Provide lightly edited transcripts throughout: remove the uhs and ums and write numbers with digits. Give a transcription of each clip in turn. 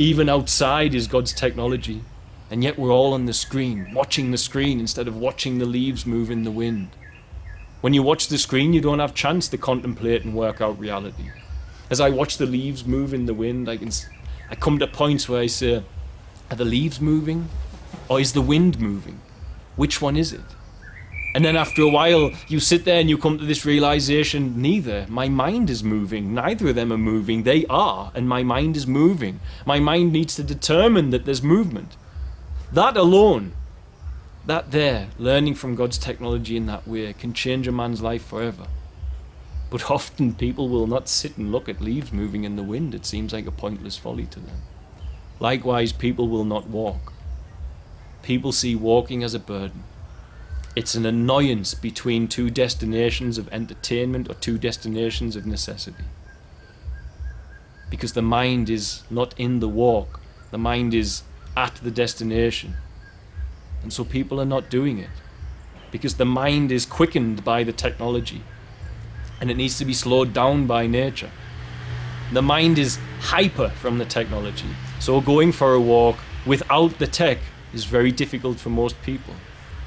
Even outside is God's technology. And yet we're all on the screen, watching the screen instead of watching the leaves move in the wind. When you watch the screen, you don't have chance to contemplate and work out reality. As I watch the leaves move in the wind, I come to points where I say, are the leaves moving? Or is the wind moving? Which one is it? And then after a while, you sit there and you come to this realization, neither. My mind is moving. Neither of them are moving. They are, and my mind is moving. My mind needs to determine that there's movement. That alone, that there, learning from God's technology in that way, can change a man's life forever. But often people will not sit and look at leaves moving in the wind. It seems like a pointless folly to them. Likewise, people will not walk. People see walking as a burden. It's an annoyance between two destinations of entertainment or two destinations of necessity. Because the mind is not in the walk. The mind is at the destination. And so people are not doing it. Because the mind is quickened by the technology. And it needs to be slowed down by nature. The mind is hyper from the technology. So going for a walk without the tech is very difficult for most people.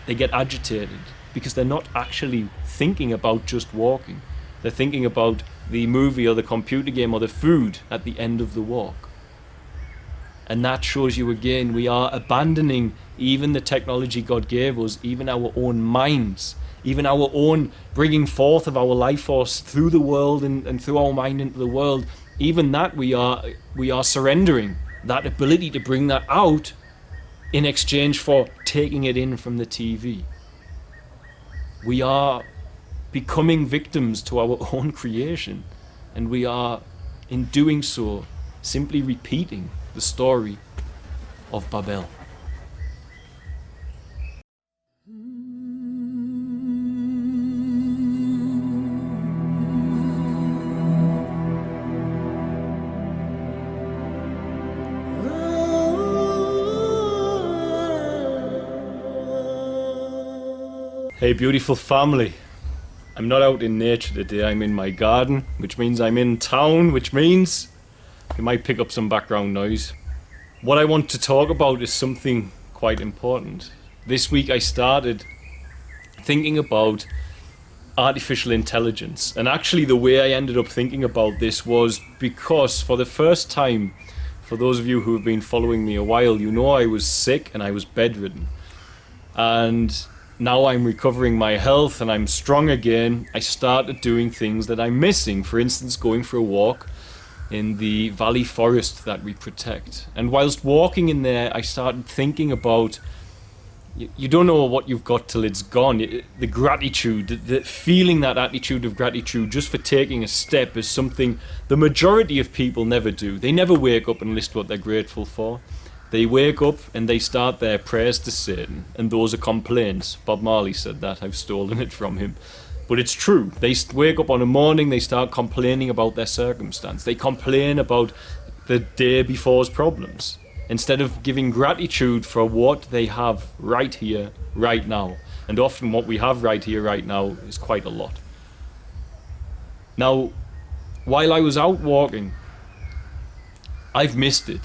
They get agitated because they're not actually thinking about just walking. They're thinking about the movie or the computer game or the food at the end of the walk. And that shows you again, we are abandoning even the technology God gave us, even our own minds, even our own bringing forth of our life force through the world and through our mind into the world. Even that we are surrendering that ability to bring that out in exchange for taking it in from the TV. We are becoming victims to our own creation, and we are, in doing so, simply repeating the story of Babel. Hey, beautiful family. I'm not out in nature today. I'm in my garden, which means I'm in town, which means you might pick up some background noise. What I want to talk about is something quite important. This week I started thinking about artificial intelligence. And actually the way I ended up thinking about this was because for the first time, for those of you who have been following me a while, you know I was sick and I was bedridden. And now I'm recovering my health and I'm strong again. I started doing things that I'm missing. For instance, going for a walk in the valley forest that we protect. And whilst walking in there, I started thinking about, you don't know what you've got till it's gone. The gratitude, the feeling that attitude of gratitude just for taking a step is something the majority of people never do. They never wake up and list what they're grateful for. They wake up and they start their prayers to Satan, and those are complaints. Bob Marley said that, I've stolen it from him. But it's true. They wake up on a morning, they start complaining about their circumstance. They complain about the day before's problems, instead of giving gratitude for what they have right here, right now. And often what we have right here, right now is quite a lot. Now, while I was out walking, I've missed it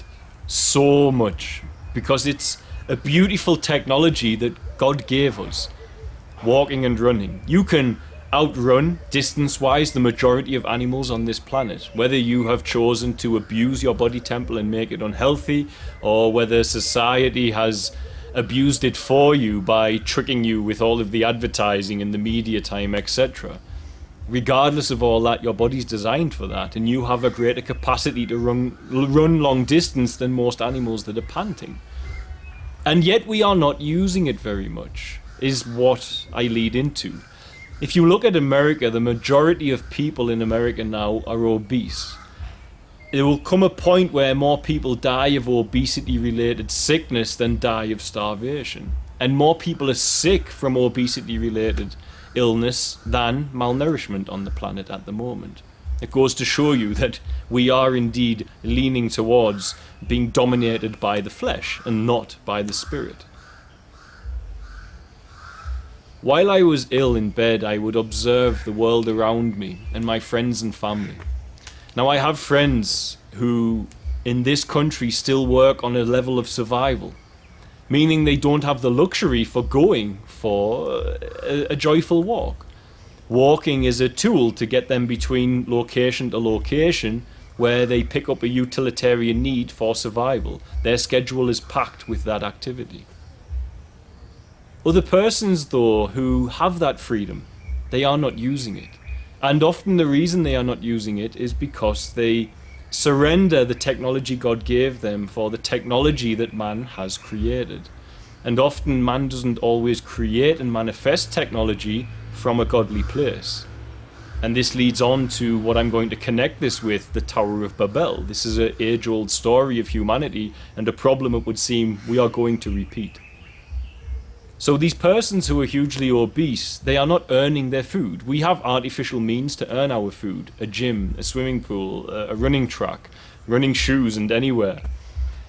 so much, because it's a beautiful technology that God gave us, walking and running. You can outrun distance-wise the majority of animals on this planet, whether you have chosen to abuse your body temple and make it unhealthy, or whether society has abused it for you by tricking you with all of the advertising and the media time, etc. Regardless of all that, your body's designed for that, and you have a greater capacity to run long distance than most animals that are panting. And yet we are not using it very much, is what I lead into. If you look at America, the majority of people in America now are obese. There will come a point where more people die of obesity-related sickness than die of starvation. And more people are sick from obesity-related illness than malnourishment on the planet at the moment. It goes to show you that we are indeed leaning towards being dominated by the flesh and not by the spirit. While I was ill in bed, I would observe the world around me and my friends and family. Now, I have friends who in this country still work on a level of survival, meaning they don't have the luxury for going for a joyful walk. Walking is a tool to get them between location to location where they pick up a utilitarian need for survival. Their schedule is packed with that activity. Other persons, though, who have that freedom, they are not using it. And often the reason they are not using it is because they surrender the technology God gave them for the technology that man has created. And often man doesn't always create and manifest technology from a godly place. And this leads on to what I'm going to connect this with, the Tower of Babel. This is an age-old story of humanity and a problem it would seem we are going to repeat. So these persons who are hugely obese, they are not earning their food. We have artificial means to earn our food: a gym, a swimming pool, a running track, running shoes, and anywhere.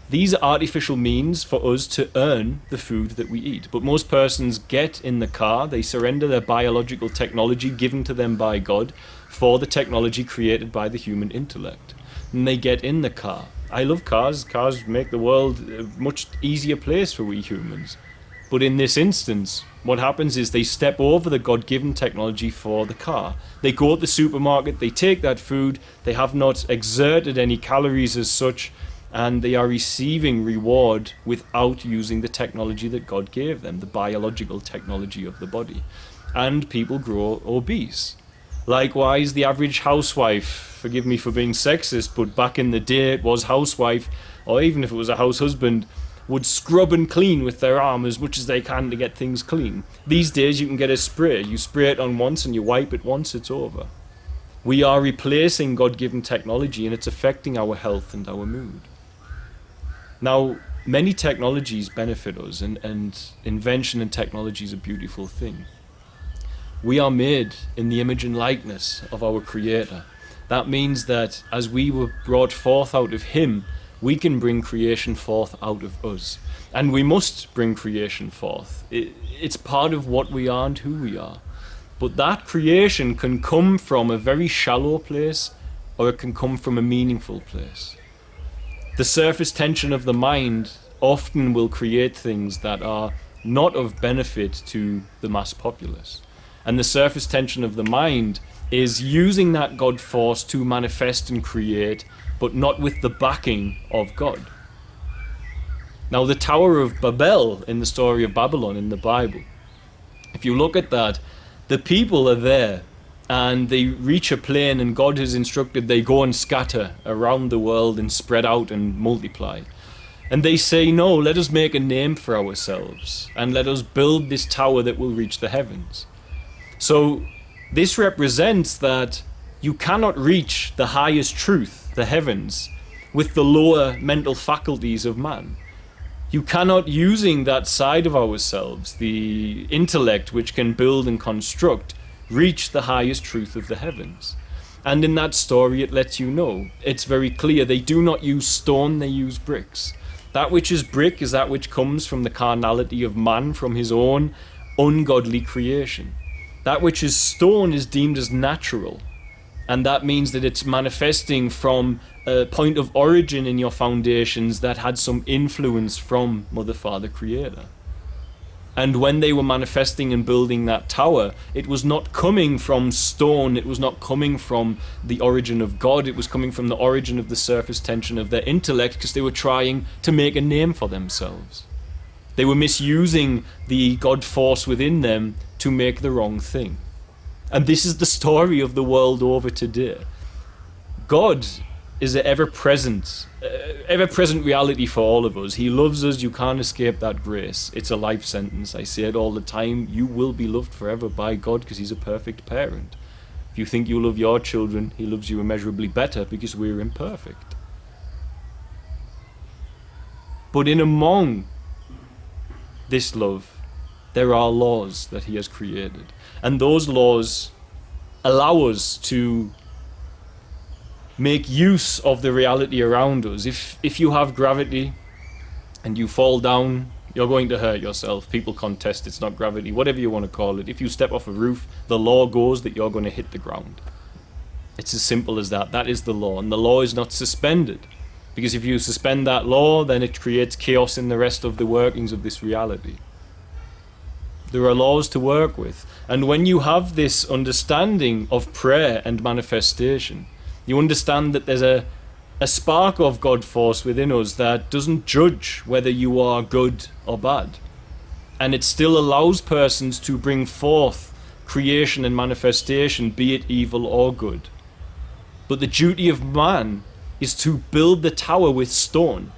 These are artificial means for us to earn the food that we eat. But most persons get in the car, they surrender their biological technology given to them by God for the technology created by the human intellect. And they get in the car. I love cars. Cars make the world a much easier place for we humans. But in this instance, what happens is they step over the God-given technology for the car. They go to the supermarket, they take that food, they have not exerted any calories as such, and they are receiving reward without using the technology that God gave them, the biological technology of the body. And people grow obese. Likewise, the average housewife, forgive me for being sexist, but back in the day it was housewife, or even if it was a house husband, would scrub and clean with their arm as much as they can to get things clean. These days you can get a spray. You spray it on once and you wipe it once, it's over. We are replacing God-given technology and it's affecting our health and our mood. Now, many technologies benefit us, and invention and technology is a beautiful thing. We are made in the image and likeness of our Creator. That means that as we were brought forth out of Him, we can bring creation forth out of us. And we must bring creation forth. It's part of what we are and who we are. But that creation can come from a very shallow place, or it can come from a meaningful place. The surface tension of the mind often will create things that are not of benefit to the mass populace. And the surface tension of the mind is using that God force to manifest and create, but not with the backing of God. Now, the Tower of Babel in the story of Babylon in the Bible, if you look at that, the people are there and they reach a plain, and God has instructed they go and scatter around the world and spread out and multiply. And they say, no, let us make a name for ourselves and let us build this tower that will reach the heavens. So this represents that you cannot reach the highest truth, the heavens, with the lower mental faculties of man. You cannot, using that side of ourselves, the intellect which can build and construct, reach the highest truth of the heavens. And in that story it lets you know, it's very clear, they do not use stone, they use bricks. That which is brick is that which comes from the carnality of man, from his own ungodly creation. That which is stone is deemed as natural, and that means that it's manifesting from a point of origin in your foundations that had some influence from Mother, Father, Creator. And when they were manifesting and building that tower, it was not coming from stone, it was not coming from the origin of God, it was coming from the origin of the surface tension of their intellect, because they were trying to make a name for themselves. They were misusing the God force within them to make the wrong thing. And this is the story of the world over today. God is an ever-present reality for all of us. He loves us. You can't escape that grace. It's a life sentence. I say it all the time. You will be loved forever by God because He's a perfect parent. If you think you love your children, He loves you immeasurably better because we're imperfect. But in among this love, there are laws that He has created. And those laws allow us to make use of the reality around us. If you have gravity and you fall down, you're going to hurt yourself. People contest it's not gravity, whatever you want to call it. If you step off a roof, the law goes that you're going to hit the ground. It's as simple as that. That is the law, and the law is not suspended. Because if you suspend that law, then it creates chaos in the rest of the workings of this reality. There are laws to work with. And when you have this understanding of prayer and manifestation, you understand that there's a spark of God force within us that doesn't judge whether you are good or bad. And it still allows persons to bring forth creation and manifestation, be it evil or good. But the duty of man is to build the tower with stone.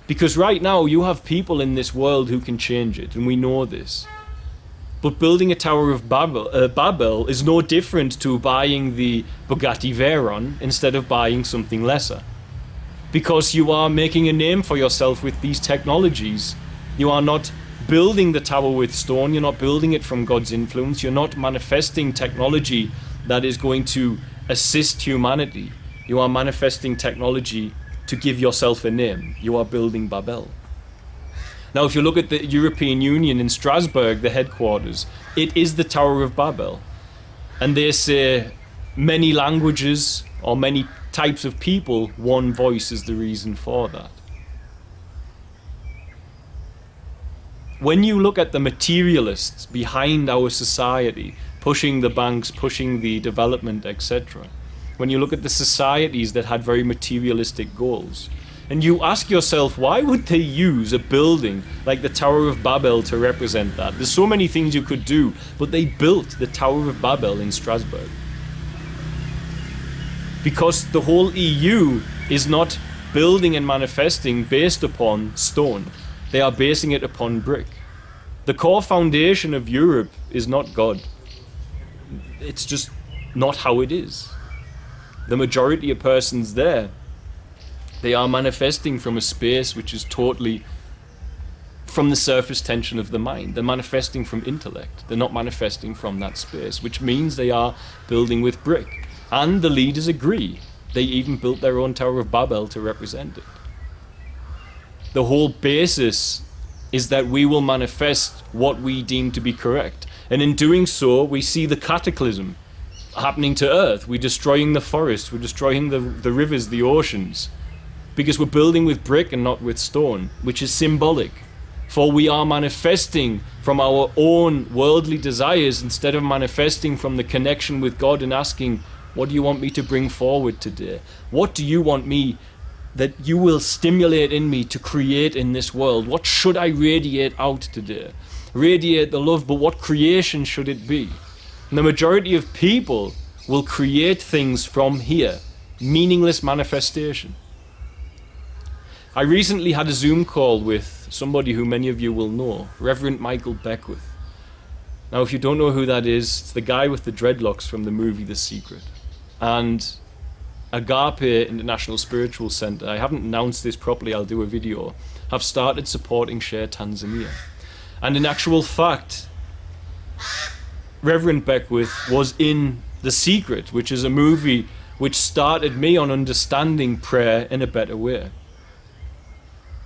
Because right now you have people in this world who can change it, and we know this. But building a Tower of Babel is no different to buying the Bugatti Veyron instead of buying something lesser. Because you are making a name for yourself with these technologies. You are not building the tower with stone, you're not building it from God's influence, you're not manifesting technology that is going to assist humanity. You are manifesting technology to give yourself a name. You are building Babel. Now, if you look at the European Union in Strasbourg, the headquarters, it is the Tower of Babel. And they say many languages or many types of people, one voice is the reason for that. When you look at the materialists behind our society, pushing the banks, pushing the development, etc., when you look at the societies that had very materialistic goals, and you ask yourself, why would they use a building like the Tower of Babel to represent that? There's so many things you could do, but they built the Tower of Babel in Strasbourg. Because the whole EU is not building and manifesting based upon stone. They are basing it upon brick. The core foundation of Europe is not God. It's just not how it is. The majority of persons there, they are manifesting from a space which is totally from the surface tension of the mind. They're manifesting from intellect. They're not manifesting from that space, which means they are building with brick. And the leaders agree. They even built their own Tower of Babel to represent it. The whole basis is that we will manifest what we deem to be correct. And in doing so, we see the cataclysm happening to Earth. We're destroying the forests. We're destroying the rivers, the oceans. Because we're building with brick and not with stone, which is symbolic. For we are manifesting from our own worldly desires instead of manifesting from the connection with God and asking, what do you want me to bring forward today? What do you want me that you will stimulate in me to create in this world? What should I radiate out today? Radiate the love, but what creation should it be? And the majority of people will create things from here, meaningless manifestation. I recently had a Zoom call with somebody who many of you will know, Reverend Michael Beckwith. Now, if you don't know who that is, it's the guy with the dreadlocks from the movie The Secret. And Agape International Spiritual Center, I haven't announced this properly, I'll do a video, have started supporting Share Tanzania. And in actual fact, Reverend Beckwith was in The Secret, which is a movie which started me on understanding prayer in a better way.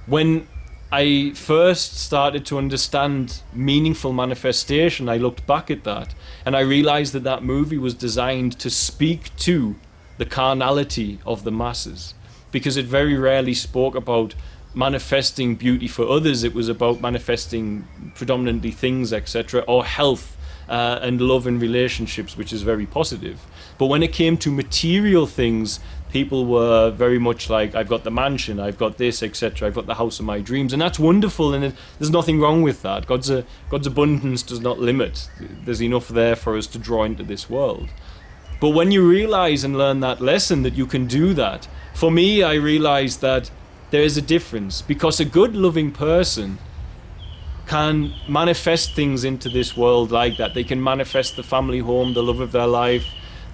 When I first started to understand meaningful manifestation, I looked back at that and I realized that that movie was designed to speak to the carnality of the masses, because it very rarely spoke about manifesting beauty for others. It was about manifesting predominantly things, etc., or health and love and relationships, which is very positive. But when it came to material things, people were very much like, I've got the mansion, I've got this, etc., I've got the house of my dreams, and that's wonderful, and there's nothing wrong with that. God's abundance does not limit. There's enough there for us to draw into this world. But when you realize and learn that lesson that you can do that, for me, I realized that there is a difference, because a good, loving person can manifest things into this world like that. They can manifest the family home, the love of their life.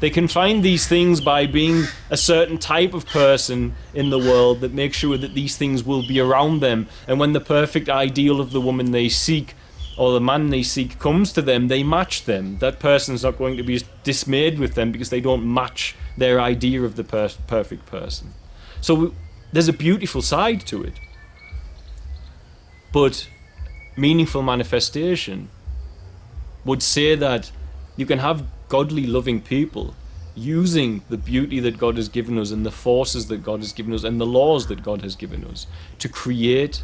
They can find these things by being a certain type of person in the world that makes sure that these things will be around them. And when the perfect ideal of the woman they seek or the man they seek comes to them, they match them. That person's not going to be dismayed with them because they don't match their idea of the perfect person. So there's a beautiful side to it. But meaningful manifestation would say that you can have godly, loving people using the beauty that God has given us and the forces that God has given us and the laws that God has given us to create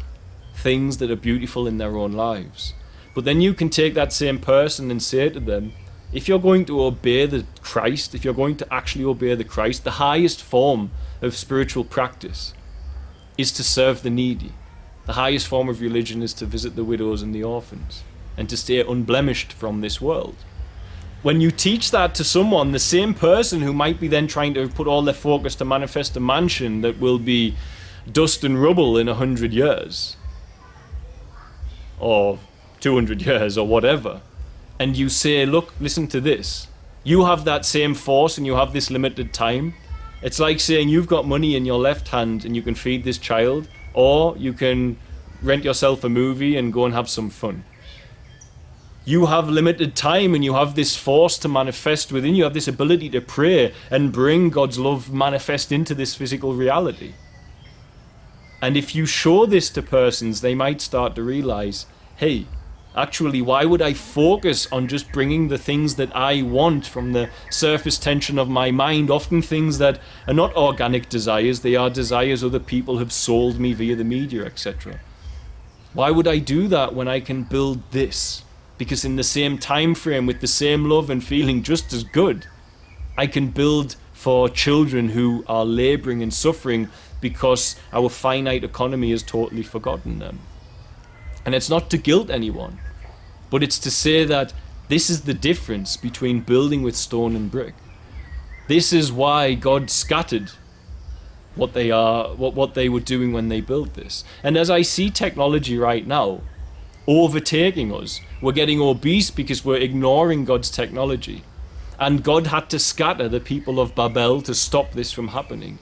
things that are beautiful in their own lives. But then you can take that same person and say to them, if you're going to obey the Christ, if you're going to actually obey the Christ, the highest form of spiritual practice is to serve the needy. The highest form of religion is to visit the widows and the orphans and to stay unblemished from this world. When you teach that to someone, the same person who might be then trying to put all their focus to manifest a mansion that will be dust and rubble in 100 years, or 200 years, or whatever, and you say, look, listen to this. You have that same force and you have this limited time. It's like saying you've got money in your left hand and you can feed this child, or you can rent yourself a movie and go and have some fun. You have limited time and you have this force to manifest within you. You have this ability to pray and bring God's love manifest into this physical reality. And if you show this to persons, they might start to realize, hey, actually, why would I focus on just bringing the things that I want from the surface tension of my mind, often things that are not organic desires, they are desires other people have sold me via the media, etc. Why would I do that when I can build this? Because in the same time frame, with the same love and feeling just as good, I can build for children who are laboring and suffering because our finite economy has totally forgotten them. And it's not to guilt anyone, but it's to say that this is the difference between building with stone and brick. This is why God scattered what they were doing when they built this. And as I see technology right now overtaking us, we're getting obese because we're ignoring God's technology. And God had to scatter the people of Babel to stop this from happening.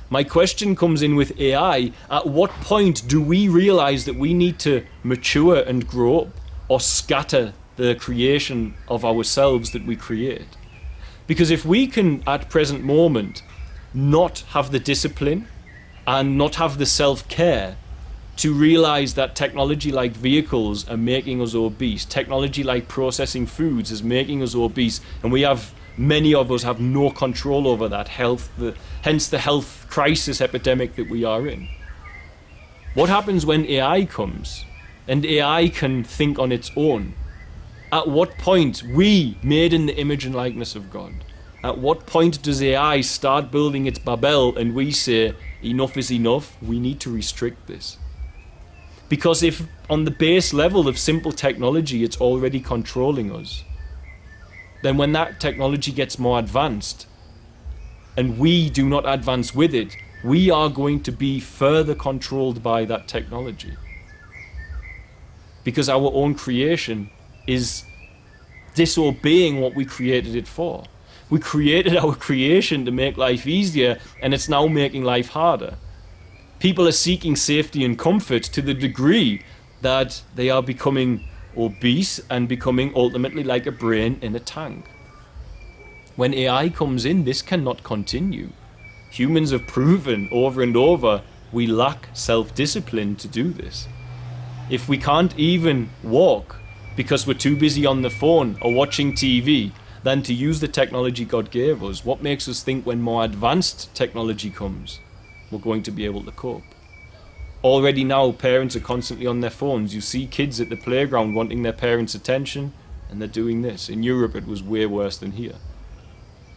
My question comes in with AI. At what point do we realize that we need to mature and grow up, or scatter the creation of ourselves that we create? Because if we can, at present moment, not have the discipline and not have the self-care to realize that technology like vehicles are making us obese, technology like processing foods is making us obese, and many of us have no control over that health, hence the health crisis epidemic that we are in. What happens when AI comes and AI can think on its own? At what point, we, made in the image and likeness of God, at what point does AI start building its Babel and we say, enough is enough, we need to restrict this? Because if on the base level of simple technology it's already controlling us, then when that technology gets more advanced and we do not advance with it, we are going to be further controlled by that technology. Because our own creation is disobeying what we created it for. We created our creation to make life easier, and it's now making life harder. People are seeking safety and comfort to the degree that they are becoming obese and becoming ultimately like a brain in a tank. When AI comes in, this cannot continue. Humans have proven over and over we lack self-discipline to do this. If we can't even walk because we're too busy on the phone or watching TV than to use the technology God gave us, what makes us think when more advanced technology comes, we're going to be able to cope? Already now, parents are constantly on their phones. You see kids at the playground wanting their parents' attention, and they're doing this. In Europe, it was way worse than here.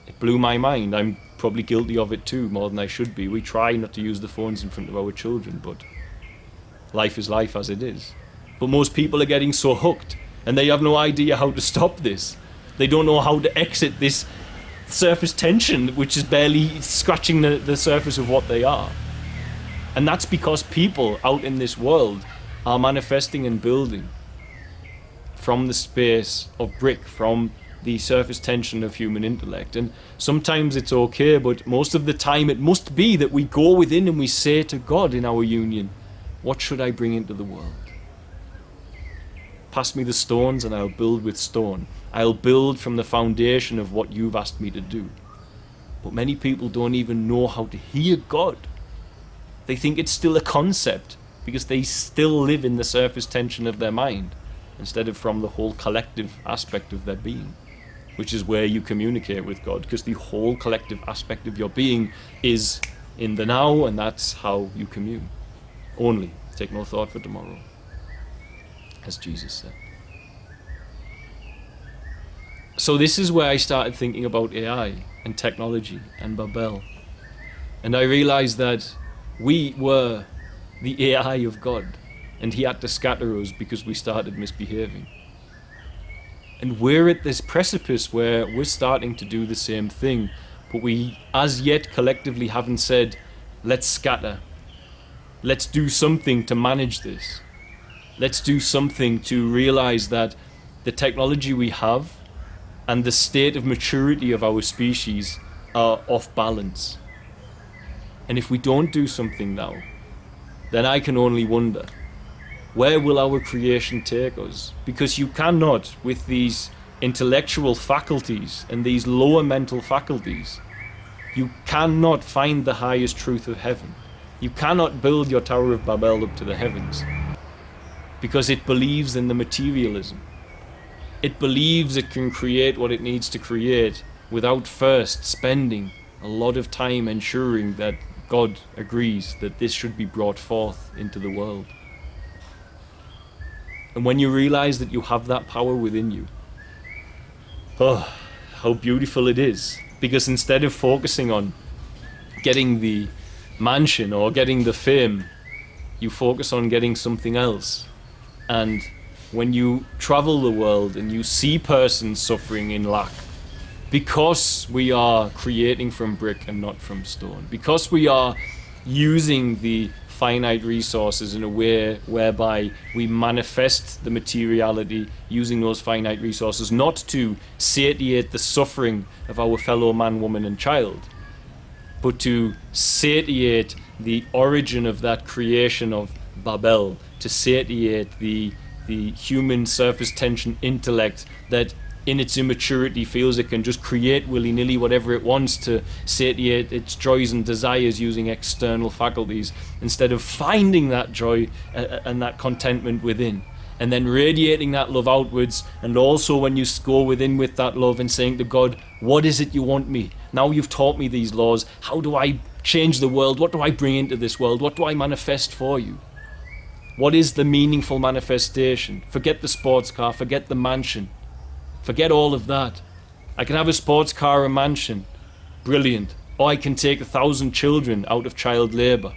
It blew my mind. I'm probably guilty of it too, more than I should be. We try not to use the phones in front of our children, but life is life as it is. But most people are getting so hooked, and they have no idea how to stop this. They don't know how to exit this surface tension, which is barely scratching the surface of what they are. And that's because people out in this world are manifesting and building from the space of brick, from the surface tension of human intellect. And sometimes it's okay, but most of the time it must be that we go within and we say to God in our union, what should I bring into the world? Pass me the stones and I'll build with stone. I'll build from the foundation of what you've asked me to do. But many people don't even know how to hear God. They think it's still a concept because they still live in the surface tension of their mind instead of from the whole collective aspect of their being. which is where you communicate with God, because the whole collective aspect of your being is in the now, and that's how you commune. Only take no thought for tomorrow, as Jesus said. So this is where I started thinking about AI and technology and Babel. And I realized that we were the AI of God, and he had to scatter us because we started misbehaving. And we're at this precipice where we're starting to do the same thing, but we as yet collectively haven't said, let's scatter. Let's do something to manage this. Let's do something to realize that the technology we have and the state of maturity of our species are off balance. And if we don't do something now, then I can only wonder, where will our creation take us? Because you cannot, with these intellectual faculties and these lower mental faculties, you cannot find the highest truth of heaven. You cannot build your Tower of Babel up to the heavens, because it believes in the materialism. It believes it can create what it needs to create without first spending a lot of time ensuring that God agrees that this should be brought forth into the world. And when you realize that you have that power within you, oh, how beautiful it is. Because instead of focusing on getting the mansion or getting the fame, you focus on getting something else. And when you travel the world and you see persons suffering in lack, because we are creating from brick and not from stone, because we are using the finite resources in a way whereby we manifest the materiality using those finite resources, not to satiate the suffering of our fellow man, woman and child, but to satiate the origin of that creation of Babel, to satiate the human surface tension intellect that in its immaturity feels it can just create willy-nilly whatever it wants to satiate its joys and desires using external faculties, instead of finding that joy and that contentment within, and then radiating that love outwards. And also when you go within with that love and saying to God, what is it you want me? Now you've taught me these laws. How do I change the world? What do I bring into this world? What do I manifest for you? What is the meaningful manifestation? Forget the sports car, forget the mansion. Forget all of that. I can have a sports car, a mansion. Brilliant. Or I can take 1,000 children out of child labour.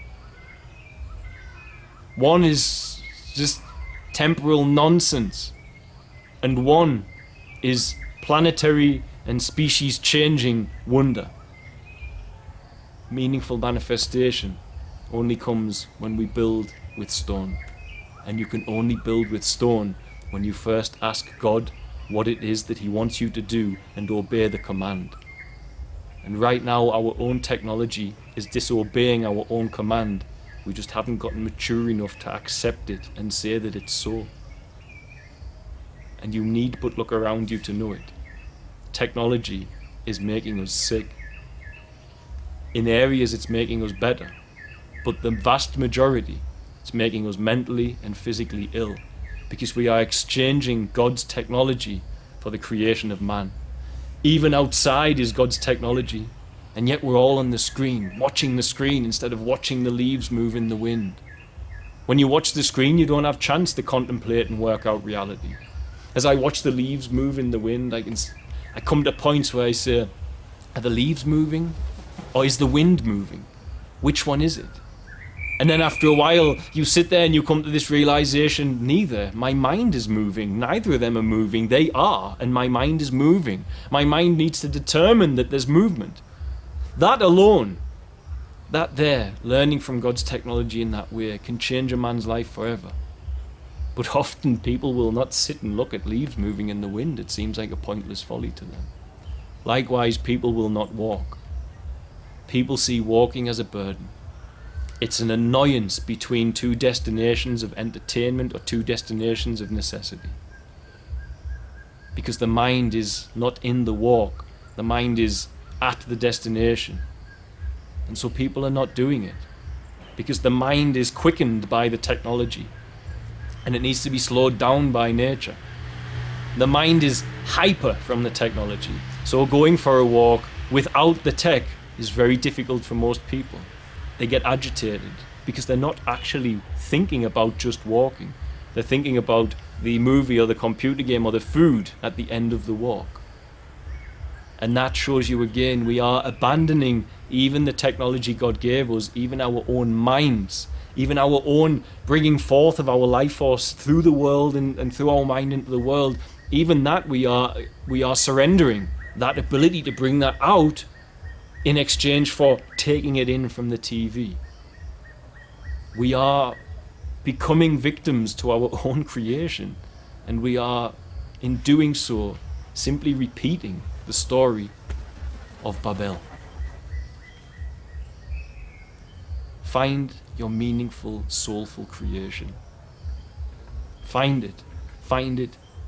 One is just temporal nonsense. And one is planetary and species changing wonder. Meaningful manifestation only comes when we build with stone. And you can only build with stone when you first ask God what it is that he wants you to do and obey the command. And right now our own technology is disobeying our own command. We just haven't gotten mature enough to accept it and say that it's so. And you need but look around you to know it. Technology is making us sick. In areas it's making us better, but the vast majority, it's making us mentally and physically ill. Because we are exchanging God's technology for the creation of man. Even outside is God's technology, and yet we're all on the screen, watching the screen instead of watching the leaves move in the wind. When you watch the screen, you don't have chance to contemplate and work out reality. As I watch the leaves move in the wind, I come to points where I say, are the leaves moving? Or is the wind moving? Which one is it? And then after a while, you sit there and you come to this realization, neither. My mind is moving. Neither of them are moving. They are, and my mind is moving. My mind needs to determine that there's movement. That alone, that there, learning from God's technology in that way, can change a man's life forever. But often people will not sit and look at leaves moving in the wind. It seems like a pointless folly to them. Likewise, people will not walk. People see walking as a burden. It's an annoyance between two destinations of entertainment or two destinations of necessity. Because the mind is not in the walk, the mind is at the destination. And so people are not doing it. Because the mind is quickened by the technology. And it needs to be slowed down by nature. The mind is hyper from the technology. So going for a walk without the tech is very difficult for most people. They get agitated because they're not actually thinking about just walking. They're thinking about the movie or the computer game or the food at the end of the walk. And that shows you again, we are abandoning even the technology God gave us, even our own minds, even our own bringing forth of our life force through the world and through our mind into the world. Even that we are surrendering that ability to bring that out in exchange for taking it in from the TV. We are becoming victims to our own creation, and we are, in doing so, simply repeating the story of Babel. Find your meaningful, soulful creation. Find it,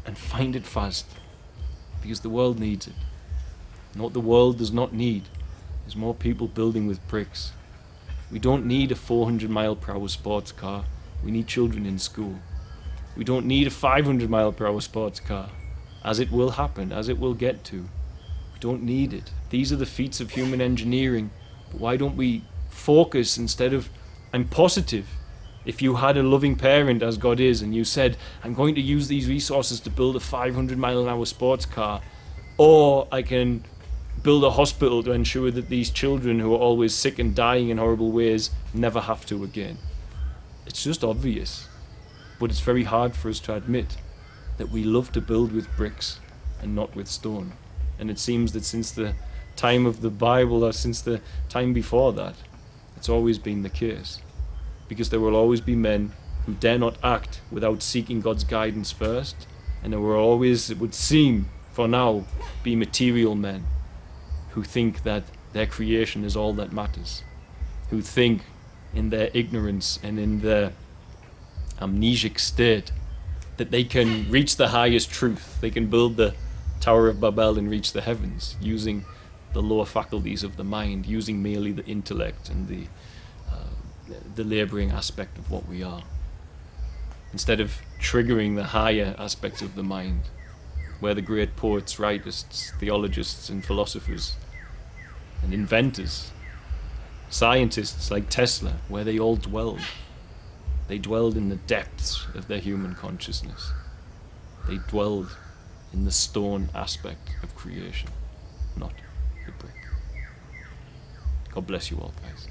and find it fast, because the world needs it. And what the world does not need is more people building with bricks. We don't need a 400-mile-per-hour sports car. We need children in school. We don't need a 500-mile-per-hour sports car, as it will happen, as it will get to. We don't need it. These are the feats of human engineering. But why don't we focus instead of, I'm positive, if you had a loving parent as God is and you said, I'm going to use these resources to build a 500-mile-an-hour sports car, or I can build a hospital to ensure that these children who are always sick and dying in horrible ways never have to again. It's just obvious, but it's very hard for us to admit that we love to build with bricks and not with stone. And it seems that since the time of the Bible, or since the time before that, it's always been the case. Because there will always be men who dare not act without seeking God's guidance first, and there will always, it would seem, for now, be material men who think that their creation is all that matters, who think in their ignorance and in their amnesic state that they can reach the highest truth. They can build the Tower of Babel and reach the heavens using the lower faculties of the mind, using merely the intellect and the laboring aspect of what we are, instead of triggering the higher aspects of the mind, where the great poets, writers, theologists and philosophers and inventors, scientists like Tesla, where they all dwelled. They dwelled in the depths of their human consciousness. They dwelled in the stone aspect of creation, not the brick. God bless you all, guys.